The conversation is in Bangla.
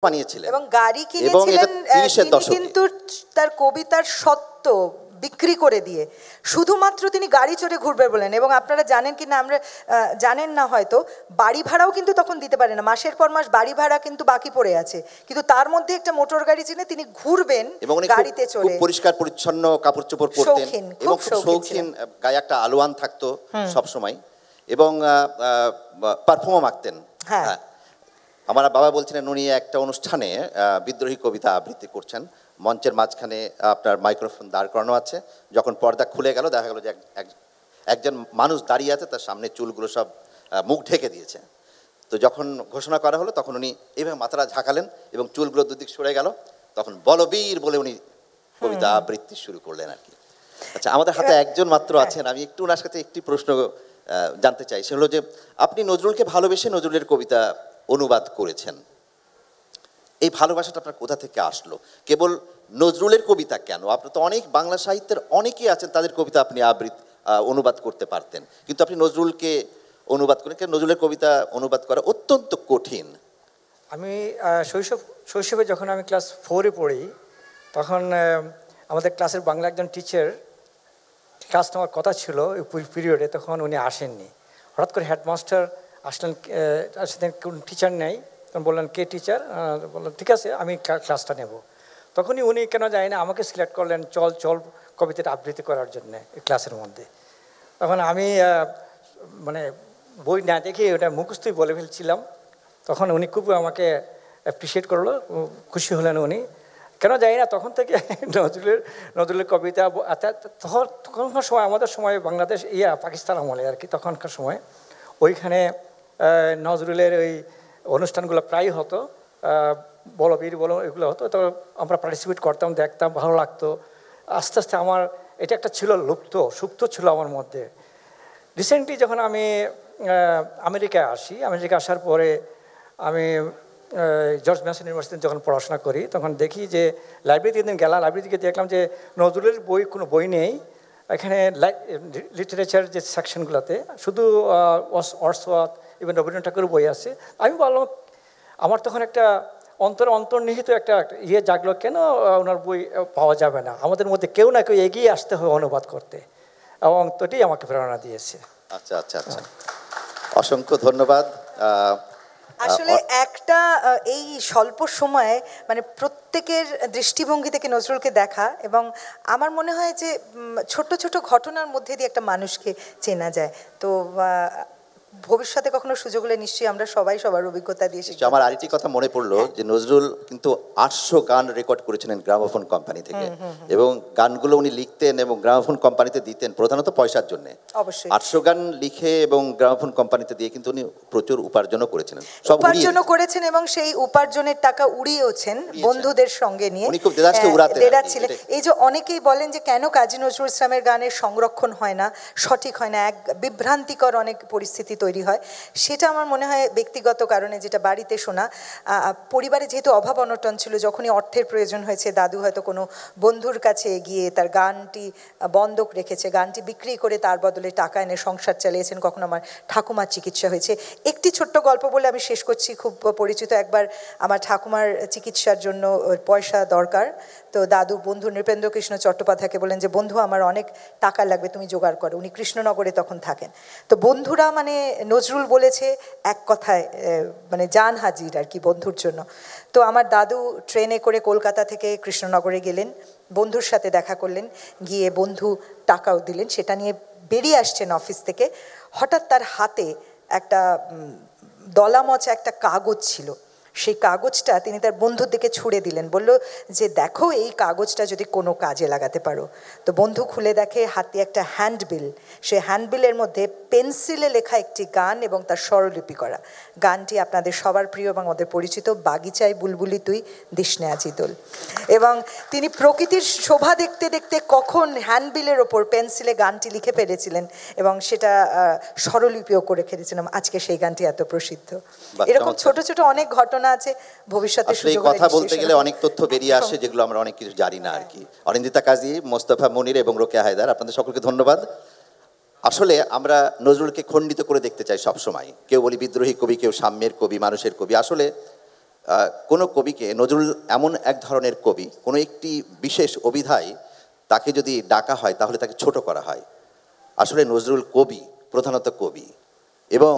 বানিয়েছিলেন এবং গাড়ি কিনেছিলেন তিনি কিন্তু তার কবিতার সত্য বিক্রি করে দিয়ে শুধুমাত্র তিনি গাড়ি চড়ে ঘুরবে বলেন। এবং আপনারা জানেন কি না, আমরা জানেন না হয়তো, বাড়ি ভাড়াও কিন্তু তখন দিতে পারে না, মাসের পর মাস বাড়ি ভাড়া কিন্তু বাকি পড়ে আছে, কিন্তু তার মধ্যে একটা মোটর গাড়ি কিনে তিনি ঘুরবেন গাড়িতে চড়ে। খুব পরিষ্কার পরিচ্ছন্ন কাপড় চোপড় পরতেন এবং খুব শৌখিন, গায়ে একটা আলোয়ান থাকতো সব সময়, এবং পারফিউম মাখতেন। হ্যাঁ, আমার বাবা বলছিলেন উনি একটা অনুষ্ঠানে বিদ্রোহী কবিতা আবৃত্তি করছেন, মঞ্চের মাঝখানে আপনার মাইক্রোফোন দাঁড় করানো আছে, যখন পর্দা খুলে গেল দেখা গেল যে একজন মানুষ দাঁড়িয়ে আছে, তার সামনে চুলগুলো সব মুখ ঢেকে দিয়েছে। তো যখন ঘোষণা করা হলো তখন উনি এইভাবে মাথাটা ঝাঁকালেন এবং চুলগুলো দুদিক সরে গেল, তখন বলবীর বলে উনি কবিতা আবৃত্তি শুরু করলেন আর কি। আচ্ছা, আমাদের হাতে একজন মাত্র আছেন, আমি একটু ওনার সাথে একটি প্রশ্ন জানতে চাই, সে হলো যে আপনি নজরুলকে ভালোবেসে নজরুলের কবিতা অনুবাদ করেছেন, এই ভালোবাসাটা আপনার কোথা থেকে আসলো? কেবল নজরুলের কবিতা কেন, আপনার তো অনেক বাংলা সাহিত্যের অনেকেই আছেন তাদের কবিতা আপনি অনুবাদ করতে পারতেন, কিন্তু আপনি নজরুলকে অনুবাদ করেন কেন? নজরুলের কবিতা অনুবাদ করা অত্যন্ত কঠিন। আমি শৈশবে যখন আমি ক্লাস 4-এ পড়ি, তখন আমাদের ক্লাসের বাংলা একজন টিচার ক্লাস নেওয়ার কথা ছিল ওই পিরিয়ডে, তখন উনি আসেননি। হঠাৎ করে হেডমাস্টার আসলেন, সেদিন কোন টিচার নেই, তখন বললেন কে টিচার? বললেন ঠিক আছে আমি ক্লাসটা নেব। তখনই উনি কেন যায় না আমাকে সিলেক্ট করলেন চল চল কবিতাটা আবৃত্তি করার জন্য এই ক্লাসের মধ্যে। তখন আমি মানে বই না দেখে ওটা মুখস্থই বলে ফেলছিলাম। তখন উনি খুব আমাকে অ্যাপ্রিসিয়েট করলো, খুশি হলেন উনি। কেন জানি না তখন থেকে নজরুলের কবিতা, তখনকার সময় আমাদের সময় বাংলাদেশ পাকিস্তান আমলে আর কি, তখনকার সময় ওইখানে নজরুলের ওই অনুষ্ঠানগুলো প্রায় হতো, বলবীর বলো এগুলো হতো, তো আমরা পার্টিসিপেট করতাম, দেখতাম, ভালো লাগতো। আস্তে আস্তে আমার এটা একটা ছিল সুপ্ত ছিল আমার মধ্যে। রিসেন্টলি যখন আমি আমেরিকায় আসি, আমেরিকা আসার পরে আমি জর্জ ম্যাসন ইউনিভার্সিটিতে যখন পড়াশোনা করি, তখন দেখি যে লাইব্রেরিতে দিন গেলাম, লাইব্রেরি থেকে দেখলাম যে নজরুলের কোনো বই নেই এখানে, লিটারেচার যে সেকশনগুলোতে শুধু ওয়ার্ডসওয়ার্থ ইভেন রবীন্দ্রনাথ ঠাকুরের বই আছে। আমি বললাম, আমার তখন একটা অন্তর্নিহিত একটা জাগলো, কেন ওনার বই পাওয়া যাবে না, আমাদের মধ্যে কেউ না কেউ এগিয়ে আসতে হবে অনুবাদ করতে, এবং তোটাই আমাকে প্রেরণা দিয়েছে। আচ্ছা আচ্ছা আচ্ছা, অসংখ্য ধন্যবাদ। আসলে একটা এই স্বল্প সময়ে মানে প্রত্যেকের দৃষ্টিভঙ্গি থেকে নজরুলকে দেখা, এবং আমার মনে হয় যে ছোট ছোট ঘটনার মধ্যে দিয়ে একটা মানুষকে চেনা যায়। তো ভবিষ্যতে কখনো সুযোগ হলে নিশ্চয়ই আমরা সবাই সবার অভিজ্ঞতা দিয়ে শিখব। আমার আরেকটি কথা মনে পড়লো যে নজরুল কিন্তু 800 গান রেকর্ড করেছিলেন গ্রামোফোন কোম্পানি থেকে, এবং গানগুলো উনি লিখতেন এবং গ্রামোফোন কোম্পানিতে দিতেন প্রধানত পয়সার জন্য। অবশ্যই 800 গান লিখে এবং গ্রামোফোন কোম্পানিতে দিয়ে কিন্তু উনি প্রচুর উপার্জনও করেছিলেন, উপার্জনও করেছেন, এবং সেই উপার্জনের টাকা উড়িয়েছেন বন্ধুদের সঙ্গে নিয়ে। উনি খুব দেদাচ্ছিলেন। এই যে অনেকেই বলেন যে কেন কাজী নজরুল ইসলামের গানের সংরক্ষণ হয় না, সঠিক হয় না, এক বিভ্রান্তিকর অনেক পরিস্থিতি তৈরি হয়, সেটা আমার মনে হয় ব্যক্তিগত কারণে, যেটা বাড়িতে শোনা। পরিবারে যেহেতু অভাব অনটন ছিল, যখনই অর্থের প্রয়োজন হয়েছে দাদু হয়তো কোনো বন্ধুর কাছে গিয়ে তার গানটি বন্ধক রেখেছে, গানটি বিক্রি করে তার বদলে টাকা এনে সংসার চালিয়েছেন। কখনো আমার ঠাকুমার চিকিৎসা হয়েছে। একটি ছোট্ট গল্প বলে আমি শেষ করছি, খুব পরিচিত। একবার আমার ঠাকুমার চিকিৎসার জন্য পয়সা দরকার, তো দাদু বন্ধু নৃপেন্দ্র কৃষ্ণ চট্টোপাধ্যায়কে বলেন যে বন্ধু আমার অনেক টাকা লাগবে, তুমি জোগাড় করো। উনি কৃষ্ণনগরে তখন থাকেন। তো বন্ধুরা মানে নজরুল বলেছে এক কথায় মানে জান হাজির আর কি বন্ধুর জন্য। তো আমার দাদু ট্রেনে করে কলকাতা থেকে কৃষ্ণনগরে গেলেন, বন্ধুর সাথে দেখা করলেন, গিয়ে বন্ধু টাকাও দিলেন। সেটা নিয়ে বেরিয়ে আসছেন অফিস থেকে, হঠাৎ তার হাতে একটা দলামচা একটা কাগজ ছিল। সেই কাগজটা তিনি তার বন্ধুর দিকে ছুঁড়ে দিলেন, বলল যে দেখো এই কাগজটা যদি কোনো কাজে লাগাতে পারো। তো বন্ধু খুলে দেখে হাতে একটা হ্যান্ডবিল, সেই হ্যান্ডবিলের মধ্যে পেন্সিলে লেখা একটি গান এবং তার স্বরলিপি করা। গানটি আপনাদের সবার প্রিয় এবং আমাদের পরিচিত, বাগিচায় বুলবুলি তুই দিসনে আজি দোল। এবং তিনি প্রকৃতির শোভা দেখতে দেখতে কখন হ্যান্ডবিলের ওপর পেন্সিলে গানটি লিখে ফেলেছিলেন এবং সেটা স্বরলিপিও করে ফেলেছিলাম। আজকে সেই গানটি এত প্রসিদ্ধ। এরকম ছোট ছোট অনেক ঘটনা আছে, ভবিষ্যতে সুযোগ হলে কথা বলতে গেলে অনেক তথ্য বেরিয়ে আসে যেগুলো আমরা অনেক কিছু জানি না আর কি। অনিন্দিতা কাজী, মোস্তফা মনির এবং রোকেয়া হায়দার, আপনাদের সকলকে ধন্যবাদ। আসলে আমরা নজরুলকে খণ্ডিত করে দেখতে চাই সব সময়। কেউ বলি বিদ্রোহী কবি, কেউ সাম্যের কবি, মানুষের কবি। আসলে কোনো কবিকে, নজরুল এমন এক ধরনের কবি, কোনো একটি বিশেষ অভিধায় তাকে যদি ডাকা হয় তাহলে তাকে ছোট করা হয়। আসলে নজরুল কবি, প্রধানত কবি, এবং